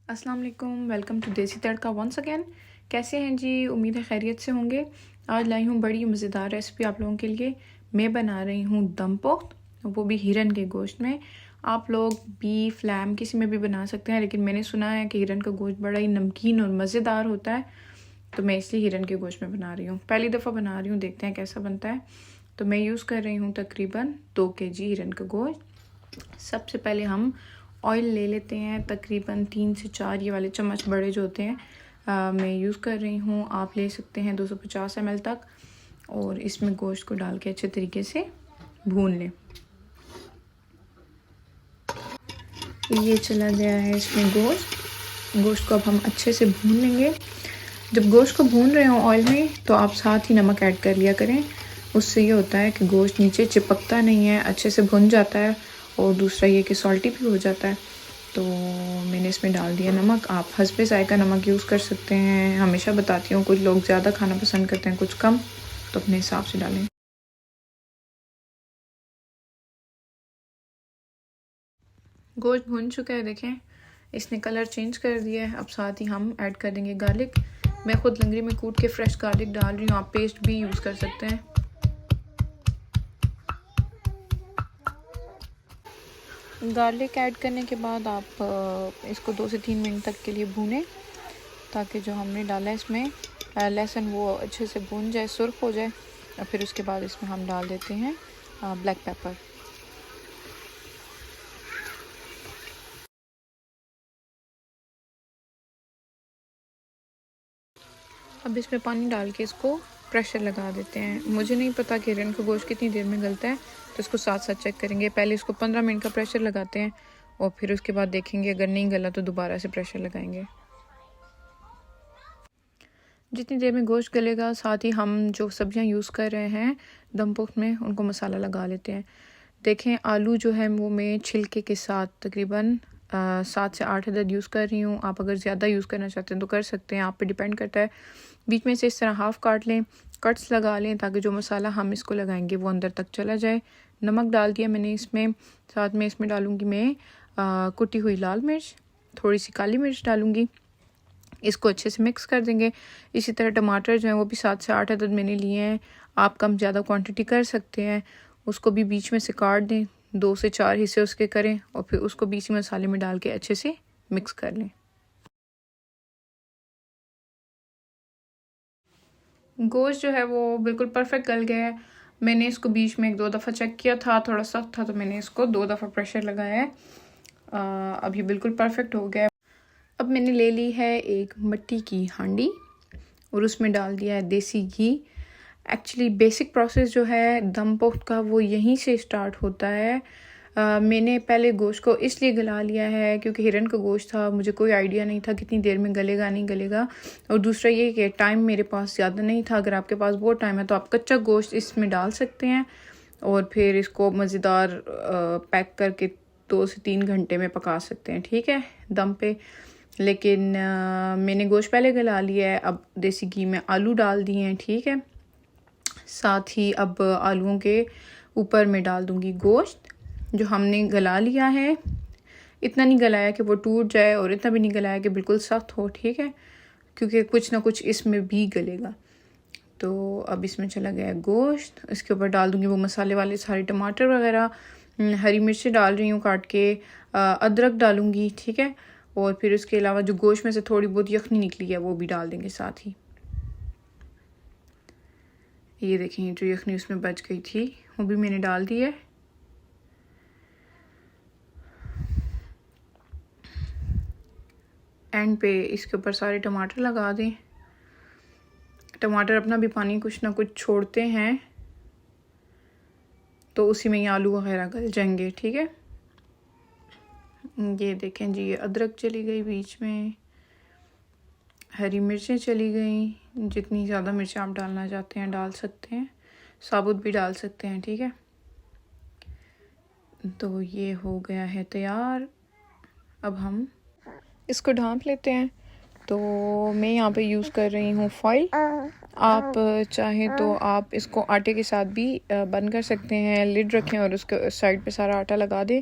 अस्सलाम वालेकुम, welcome to देसी तड़का वंस अगेन। कैसे हैं जी? उम्मीद है खैरियत से होंगे। आज लाई हूँ बड़ी मज़ेदार रेसिपी आप लोगों के लिए। मैं बना रही हूँ दम पोख्त, वो भी हिरन के गोश्त में। आप लोग बीफ, लैम किसी में भी बना सकते हैं, लेकिन मैंने सुना है कि हिरन का गोश्त बड़ा ही नमकीन और मज़ेदार होता है, तो मैं इसलिए हिरन के गोश्त में बना रही हूँ। पहली दफ़ा बना रही हूँ, देखते हैं कैसा बनता है। तो मैं यूज़ कर रही हूँ तकरीबन 2 kg हिरन का गोश्त। सबसे पहले हम ऑयल ले लेते हैं, तकरीबन 3 से 4 ये वाले चम्मच बड़े जो होते हैं मैं यूज़ कर रही हूँ। आप ले सकते हैं 250 ml तक, और इसमें गोश्त को डाल के अच्छे तरीके से भून लें। ये चला गया है इसमें गोश्त को अब हम अच्छे से भून लेंगे। जब गोश्त को भून रहे हो ऑयल में, तो आप साथ ही नमक ऐड कर लिया करें। उससे ये होता है कि गोश्त नीचे चिपकता नहीं है, अच्छे से भुन जाता है, और दूसरा ये कि सॉल्टी भी हो जाता है। तो मैंने इसमें डाल दिया नमक। आप हस्बे ज़ायका नमक यूज़ कर सकते हैं। हमेशा बताती हूँ, कुछ लोग ज़्यादा खाना पसंद करते हैं, कुछ कम, तो अपने हिसाब से डालें। गोश्त भुन चुका है, देखें इसने कलर चेंज कर दिया है। अब साथ ही हम ऐड कर देंगे गार्लिक। मैं खुद लंगड़ी में कूट के फ्रेश गार्लिक डाल रही हूँ, आप पेस्ट भी यूज़ कर सकते हैं। गार्लिक ऐड करने के बाद आप इसको 2 से 3 मिनट तक के लिए भूनें, ताकि जो हमने डाला है इसमें लहसुन वो अच्छे से भून जाए, सुर्ख हो जाए। और फिर उसके बाद इसमें हम डाल देते हैं ब्लैक पेपर। अब इसमें पानी डाल के इसको प्रेशर लगा देते हैं। मुझे नहीं पता कि हिरन का गोश्त कितनी देर में गलता है, तो इसको साथ साथ चेक करेंगे। पहले इसको 15 मिनट का प्रेशर लगाते हैं, और फिर उसके बाद देखेंगे अगर नहीं गला तो दोबारा से प्रेशर लगाएंगे। जितनी देर में गोश्त गलेगा, साथ ही हम जो सब्जियां यूज़ कर रहे हैं दम पोख्त में, उनको मसाला लगा लेते हैं। देखें आलू जो है वो मैं छिलके के साथ तकरीबन 7 से 8 अदद यूज़ कर रही हूँ। आप अगर ज़्यादा यूज़ करना चाहते हैं तो कर सकते हैं, आप पे डिपेंड करता है। बीच में से इस तरह हाफ़ काट लें, कट्स लगा लें, ताकि जो मसाला हम इसको लगाएंगे वो अंदर तक चला जाए। नमक डाल दिया मैंने इसमें। साथ में इसमें डालूँगी मैं कुटी हुई लाल मिर्च, थोड़ी सी काली मिर्च डालूँगी। इसको अच्छे से मिक्स कर देंगे। इसी तरह टमाटर जो हैं वो भी 7 से 8 अदद मैंने लिए हैं। आप कम ज़्यादा क्वांटिटी कर सकते हैं। उसको भी बीच में से काट दें, 2 से 4 हिस्से उसके करें, और फिर उसको भी इसी मसाले में डाल के अच्छे से मिक्स कर लें। गोश्त जो है वो बिल्कुल परफेक्ट गल गया है। मैंने इसको बीच में 1-2 दफ़ा चेक किया था, थोड़ा सख्त था, तो मैंने इसको 2 दफ़ा प्रेशर लगाया है। अब ये बिल्कुल परफेक्ट हो गया है। अब मैंने ले ली है एक मिट्टी की हांडी, और उसमें डाल दिया है देसी घी। एक्चुअली बेसिक प्रोसेस जो है दम पोख्त का वो यहीं से स्टार्ट होता है। मैंने पहले गोश्त को इसलिए गला लिया है क्योंकि हिरन का गोश्त था, मुझे कोई आइडिया नहीं था कितनी देर में गलेगा नहीं गलेगा। और दूसरा ये कि टाइम मेरे पास ज़्यादा नहीं था। अगर आपके पास बहुत टाइम है तो आप कच्चा गोश्त इसमें डाल सकते हैं, और फिर इसको मज़ेदार पैक करके 2 से 3 घंटे में पका सकते हैं, ठीक है, दम पे। लेकिन मैंने गोश्त पहले गला लिया है। अब देसी घी में आलू डाल दिए हैं, ठीक है। साथ ही अब आलूओं के ऊपर मैं डाल दूंगी गोश्त जो हमने गला लिया है। इतना नहीं गलाया कि वो टूट जाए, और इतना भी नहीं गलाया कि बिल्कुल सख्त हो, ठीक है, क्योंकि कुछ ना कुछ इसमें भी गलेगा। तो अब इसमें चला गया है गोश्त। इसके ऊपर डाल दूंगी वो मसाले वाले सारे टमाटर वगैरह, हरी मिर्ची डाल रही हूँ काट के, अदरक डालूंगी, ठीक है। और फिर उसके अलावा जो गोश्त में से थोड़ी बहुत यखनी निकली है वो भी डाल देंगे साथ ही। ये देखें जो यखनी उसमें बच गई थी वो भी मैंने डाल दी है। एंड पे इसके ऊपर सारे टमाटर लगा दें। टमाटर अपना भी पानी कुछ ना कुछ छोड़ते हैं, तो उसी में ये आलू वगैरह गल जाएंगे, ठीक है। ये देखें जी, ये अदरक चली गई बीच में, हरी मिर्चें चली गई। जितनी ज़्यादा मिर्चें आप डालना चाहते हैं डाल सकते हैं, साबुत भी डाल सकते हैं, ठीक है। तो ये हो गया है तैयार। अब हम इसको ढाँप लेते हैं। तो मैं यहाँ पे यूज़ कर रही हूँ फॉइल। आप चाहें तो आप इसको आटे के साथ भी बंद कर सकते हैं। लिड रखें और उसके साइड पे सारा आटा लगा दें।